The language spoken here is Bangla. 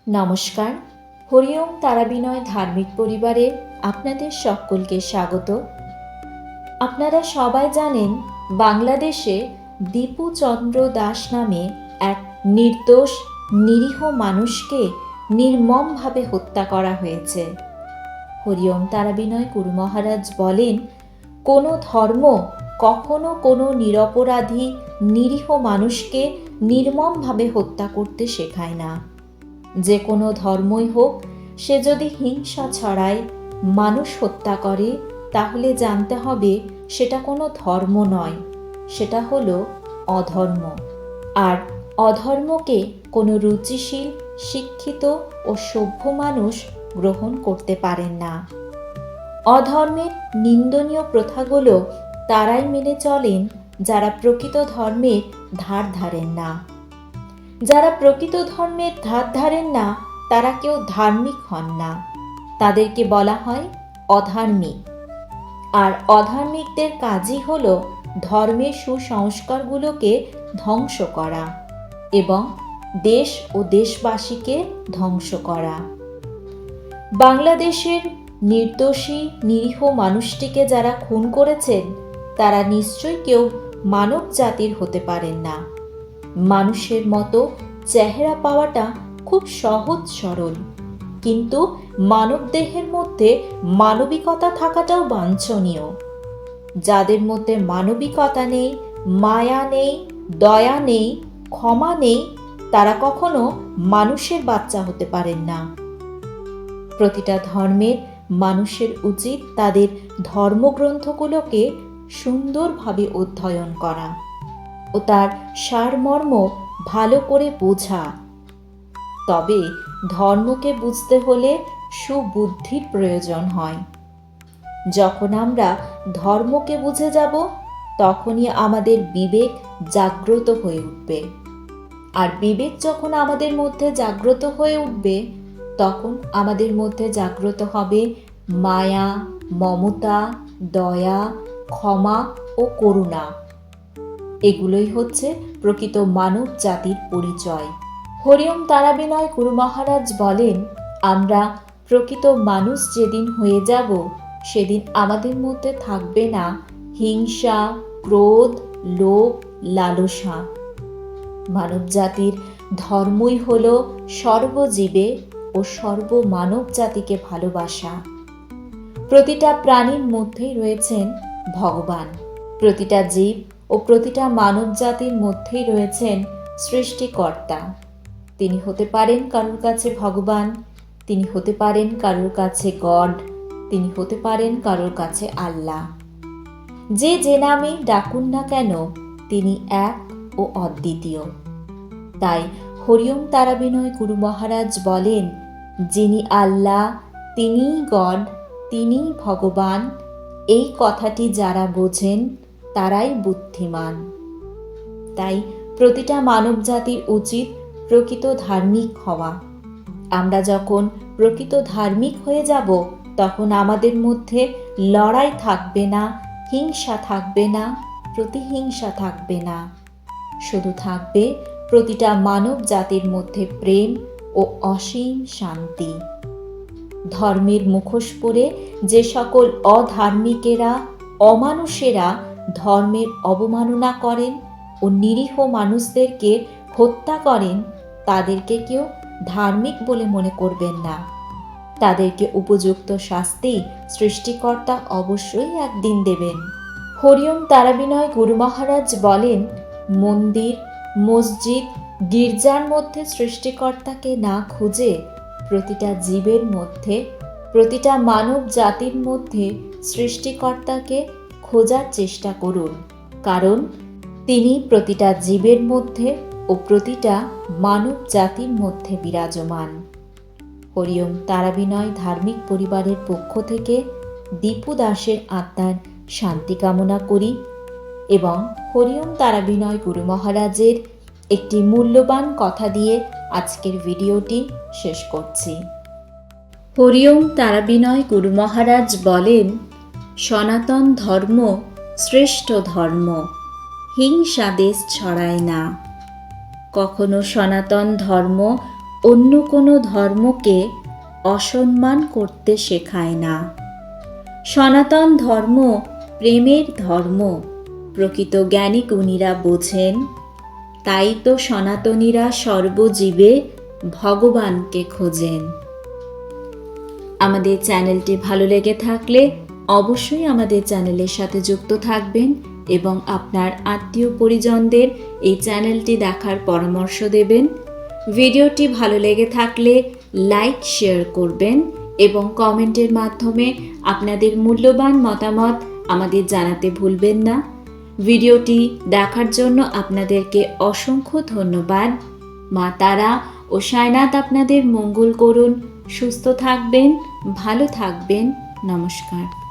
নমস্কার। হরিওম তারাবিনয় ধার্মিক পরিবারে আপনাদের সকলকে স্বাগত। আপনারা সবাই জানেন, বাংলাদেশে দীপু চন্দ্র দাস নামে এক নির্দোষ নিরীহ মানুষকে নির্মমভাবে হত্যা করা হয়েছে। হরিওম তারাবিনয় গুরু মহারাজ বলেন, কোনো ধর্ম কখনো কোনো নিরপরাধী নিরীহ মানুষকে নির্মমভাবে হত্যা করতে শেখায় না। যে কোনো ধর্মই হোক, সে যদি হিংসা ছড়ায়, মানুষ হত্যা করে, তাহলে জানতে হবে সেটা কোনো ধর্ম নয়, সেটা হলো অধর্ম। আর অধর্মকে কোনো রুচিশীল, শিক্ষিত ও সভ্য মানুষ গ্রহণ করতে পারেন না। অধর্মের নিন্দনীয় প্রথাগুলো তারাই মেনে চলেন যারা প্রকৃত ধর্মের ধার ধারেন না। যারা প্রকৃত ধর্মের ধার ধারেন না, তারা কেউ ধার্মিক হন না। তাদেরকে বলা হয় অধার্মিক। আর অধার্মিকদের কাজই হলো ধর্মের সুসংস্কারগুলোকে ধ্বংস করা এবং দেশ ও দেশবাসীকে ধ্বংস করা। বাংলাদেশের নির্দোষী নিরীহ মানুষটিকে যারা খুন করেছেন, তারা নিশ্চয়ই কেউ মানব জাতির হতে পারেন না। মানুষের মতো চেহারা পাওয়াটা খুব সহজ সরল, কিন্তু মানব দেহের মধ্যে মানবিকতা থাকাটাও বাঞ্ছনীয়। যাদের মধ্যে মানবিকতা নেই, মায়া নেই, দয়া নেই, ক্ষমা নেই, তারা কখনো মানুষের বাচ্চা হতে পারেন না। প্রতিটা ধর্মের মানুষের উচিত তাদের ধর্মগ্রন্থগুলোকে সুন্দরভাবে অধ্যয়ন করা ও তার সারমর্ম ভালো করে বোঝা। তবে ধর্মকে বুঝতে হলে সুবুদ্ধির প্রয়োজন হয়। যখন আমরা ধর্মকে বুঝে যাব, তখনই আমাদের বিবেক জাগ্রত হয়ে উঠবে। আর বিবেক যখন আমাদের মধ্যে জাগ্রত হয়ে উঠবে, তখন আমাদের মধ্যে জাগ্রত হবে মায়া, মমতা, দয়া, ক্ষমা ও করুণা। এগুলোই হচ্ছে প্রকৃত মানব জাতির পরিচয়। হরিওম তারাবিনয় গুরু মহারাজ বলেন, আমরা প্রকৃত মানুষ যেদিন হয়ে যাব, সেদিন আমাদের মধ্যে থাকবে না হিংসা, ক্রোধ, লোভ, লালসা। মানব জাতির ধর্মই হল সর্বজীবে ও সর্বমানব জাতিকে ভালোবাসা। প্রতিটা প্রাণীর মধ্যেই রয়েছেন ভগবান। প্রতিটা জীব ও প্রতিটা মানব জাতির মধ্যেই রয়েছেন সৃষ্টিকর্তা। তিনি হতে পারেন কারোর কাছে ভগবান, তিনি হতে পারেন কারোর কাছে গড, তিনি হতে পারেন কারোর কাছে আল্লাহ। যে নামে ডাকুন না কেন, তিনি এক ও অদ্বিতীয়। তাই হরিওম তারাবিনয় গুরু মহারাজ বলেন, যিনি আল্লাহ, তিনিই গড, তিনিই ভগবান। এই কথাটি যারা বোঝেন, তারাই বুদ্ধিমান। তাই প্রতিটা মানব জাতির উচিত প্রকৃত ধার্মিক হওয়া। আমরা যখন প্রকৃত ধার্মিক হয়ে যাব, তখন আমাদের মধ্যে লড়াই থাকবে না, হিংসা থাকবে না, প্রতিহিংসা থাকবে না। শুধু থাকবে প্রতিটা মানব জাতির মধ্যে প্রেম ও অসীম শান্তি। ধর্মের মুখোশ পরে যে সকল অধার্মিকেরা, অমানুষেরা ধর্মের অবমাননা করেন ও নিরীহ মানুষদেরকে হত্যা করেন, তাদেরকে কেউ ধার্মিক বলে মনে করবেন না। তাদেরকে উপযুক্ত শাস্তি সৃষ্টিকর্তা অবশ্যই একদিন দেবেন। হরিওম তারাবিনয় গুরু মহারাজ বলেন, মন্দির, মসজিদ, গির্জার মধ্যে সৃষ্টিকর্তাকে না খুঁজে প্রতিটা জীবের মধ্যে, প্রতিটা মানব জাতির মধ্যে সৃষ্টিকর্তাকে খোঁজার চেষ্টা করুন। কারণ তিনি প্রতিটা জীবের মধ্যে ও প্রতিটা মানব জাতির মধ্যে বিরাজমান। হরিওম তারাবিনয় ধার্মিক পরিবারের পক্ষ থেকে দীপু দাসের আত্মার শান্তি কামনা করি এবং হরিওম তারাবিনয় গুরু মহারাজের একটি মূল্যবান কথা দিয়ে আজকের ভিডিওটি শেষ করছি। হরিওম তারাবিনয় গুরু মহারাজ বলেন, সনাতন ধর্ম শ্রেষ্ঠ ধর্ম, হিংসা দেশ ছড়ায় না। কখনো সনাতন ধর্ম অন্য কোনো ধর্মকে অসম্মান করতে শেখায় না। সনাতন ধর্ম প্রেমের ধর্ম, প্রকৃত জ্ঞানী গুণীরা বোঝেন। তাই তো সনাতনীরা সর্বজীবে ভগবানকে খোঁজেন। আমাদের চ্যানেলটি ভালো লেগে থাকলে অবশ্যই আমাদের চ্যানেলের সাথে যুক্ত থাকবেন এবং আপনার আত্মীয় পরিজনদের এই চ্যানেলটি দেখার পরামর্শ দেবেন। ভিডিওটি ভালো লেগে থাকলে লাইক শেয়ার করবেন এবং কমেন্টের মাধ্যমে আপনাদের মূল্যবান মতামত আমাদের জানাতে ভুলবেন না। ভিডিওটি দেখার জন্য আপনাদেরকে অসংখ্য ধন্যবাদ। মা তারা ও সাইনাথ আপনাদের মঙ্গল করুন। সুস্থ থাকবেন, ভালো থাকবেন। নমস্কার।